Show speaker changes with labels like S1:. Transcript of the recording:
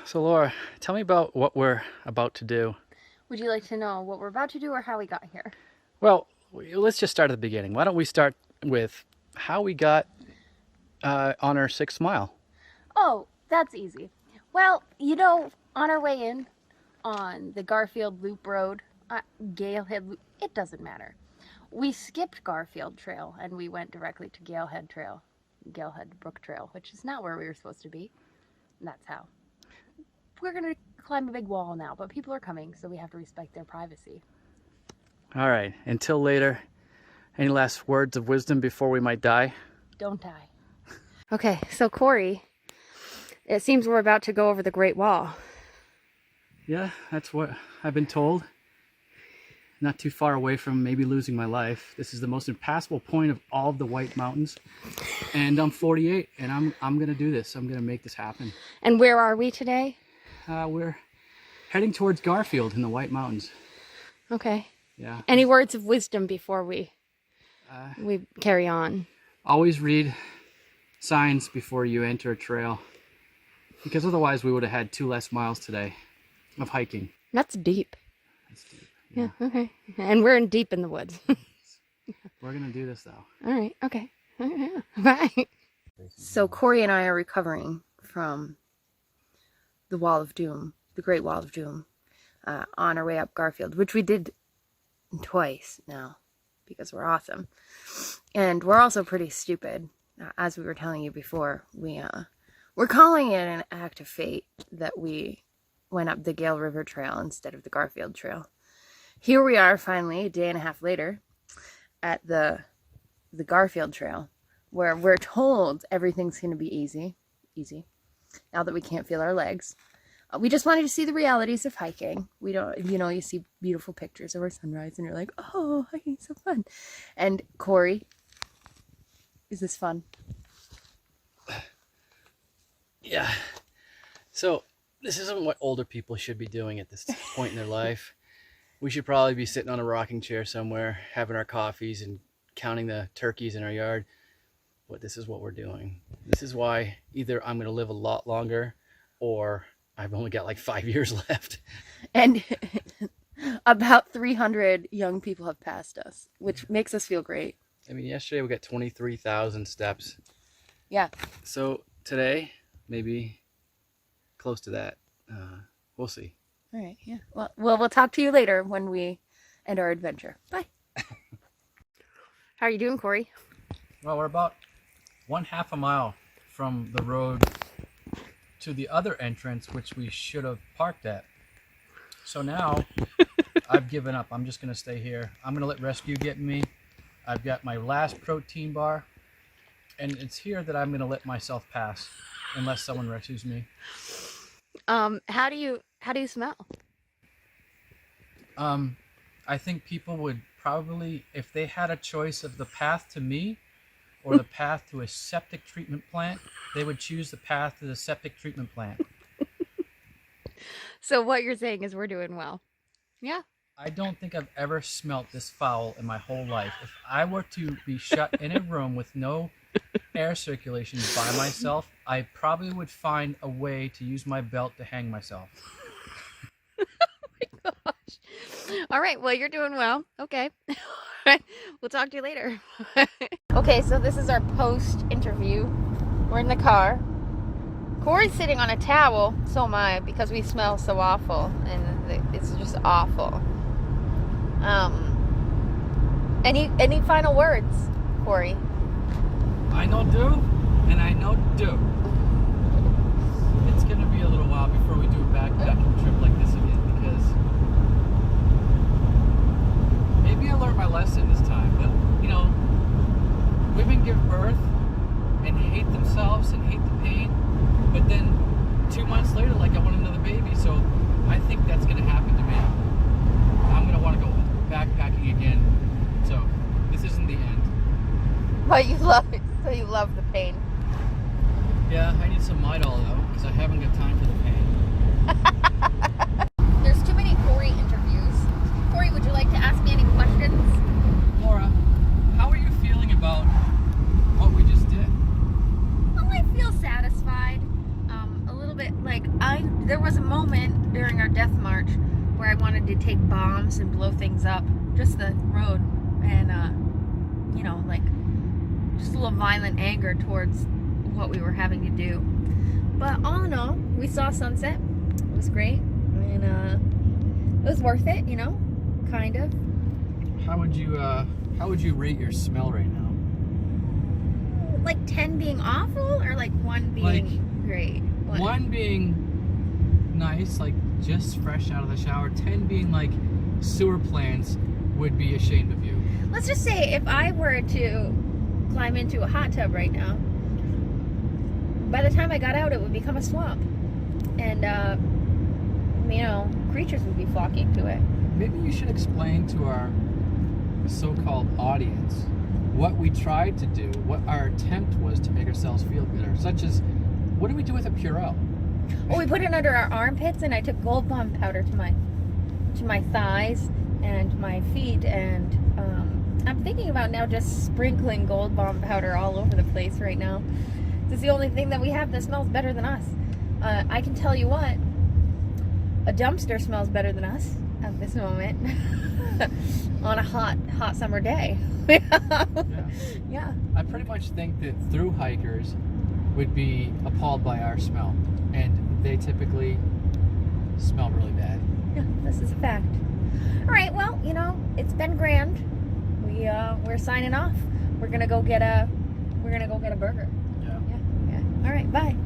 S1: So Laura, tell me about what we're about to do.
S2: Would you like to know what we're about to do or how we got here?
S1: Well, let's just start at the beginning. Why don't we start with how we got on our 6th mile?
S2: Oh, that's easy. Well, on our way in on the Garfield Loop Road, Galehead Loop, it doesn't matter. We skipped Garfield Trail and we went directly to Galehead Brook Trail, which is not where we were supposed to be. And that's how. We're going to climb a big wall now, but people are coming, so we have to respect their privacy.
S1: All right, until later, any last words of wisdom before we might die?
S2: Don't die. Okay, so Corey, it seems we're about to go over the Great Wall.
S1: Yeah, that's what I've been told. Not too far away from maybe losing my life. This is the most impassable point of all of the White Mountains. And I'm 48, and I'm gonna do this. I'm gonna make this happen.
S2: And where are we today?
S1: We're heading towards Garfield in the White Mountains.
S2: Okay.
S1: Yeah.
S2: Any words of wisdom before we carry on?
S1: Always read signs before you enter a trail, because otherwise we would have had 2 less miles today of hiking.
S2: That's deep.
S1: That's deep.
S2: Yeah, okay. And we're deep in the woods.
S1: We're gonna do this though.
S2: All right, okay. All right, bye. So Corey and I are recovering from the Wall of Doom, the Great Wall of Doom, on our way up Garfield, which we did twice now because we're awesome. And we're also pretty stupid. As we were telling you before, we're calling it an act of fate that we went up the Gale River Trail instead of the Garfield Trail. Here we are finally, a day and a half later, at the Garfield Trail, where we're told everything's going to be easy, now that we can't feel our legs. We just wanted to see the realities of hiking. We don't, you see beautiful pictures of our sunrise and you're like, oh, hiking's so fun. And Corey, is this fun?
S1: Yeah. So this isn't what older people should be doing at this point in their life. We should probably be sitting on a rocking chair somewhere, having our coffees and counting the turkeys in our yard. But this is what we're doing. This is why either I'm going to live a lot longer or I've only got like 5 years left.
S2: And about 300 young people have passed us, which makes us feel great.
S1: I mean, yesterday we got 23,000 steps.
S2: Yeah.
S1: So today, maybe close to that. We'll see.
S2: All right, yeah. Well, we'll talk to you later when we end our adventure. Bye. How are you doing, Corey?
S1: Well, we're about 1/2 a mile from the road to the other entrance, which we should have parked at. So now I've given up. I'm just going to stay here. I'm going to let rescue get me. I've got my last protein bar, and it's here that I'm going to let myself pass unless someone rescues me.
S2: How do you smell?
S1: I think people would probably, if they had a choice of the path to me or the path to a septic treatment plant, they would choose the path to the septic treatment plant.
S2: So what you're saying is we're doing well. Yeah.
S1: I don't think I've ever smelt this foul in my whole life. If I were to be shut in a room with no air circulation by myself, I probably would find a way to use my belt to hang myself.
S2: Oh my gosh. All right, well, you're doing well. Okay. We'll talk to you later. Okay, so this is our post-interview. We're in the car. Corey's sitting on a towel, so am I, because we smell so awful, and it's just awful. Any final words, Corey?
S1: I know do, and I know do. It's gonna be a little while before we do a backpacking trip like this again, because maybe I learned my lesson this time. But women give birth and hate themselves and hate the pain, but then 2 months later, like, I want another baby. So I think that's gonna happen to me. I'm gonna want to go backpacking again. So this isn't the end.
S2: But you love it, so you love the pain.
S1: Yeah, I need some Midol though, because I haven't got time for the pain.
S2: There's too many Corey interviews. Corey, would you like to ask me any questions?
S1: Laura, how are you feeling about what we just did?
S2: Oh, I feel satisfied. A little bit like there was a moment during our death march where I wanted to take bombs and blow things up, just the road, and you know, like just a little violent anger towards what we were having to do. But all in all, we saw sunset. It was great, and it was worth it, you know, kind of.
S1: How would you rate your smell right now?
S2: Like 10 being awful, or like 1 being
S1: Like,
S2: great? What?
S1: 1 being nice, like just fresh out of the shower. 10 being like sewer plants would be ashamed of you.
S2: Let's just say if I were to climb into a hot tub right now, by the time I got out, it would become a swamp, and you know, creatures would be flocking to it.
S1: Maybe you should explain to our so-called audience what we tried to do, what our attempt was to make ourselves feel better, such as, what do we do with a Purell?
S2: Well, we put it under our armpits, and I took Gold Bond powder to my thighs and my feet, and I'm thinking about now just sprinkling Gold Bond powder all over the place right now. It's the only thing that we have that smells better than us. I can tell you what, a dumpster smells better than us at this moment on a hot summer day. Yeah.
S1: I pretty much think that through hikers would be appalled by our smell, and they typically smell really bad.
S2: Yeah, this is a fact. All right, well, you know, it's been grand. We're signing off. We're gonna go get a burger.
S1: Yeah.
S2: Yeah. All right, bye.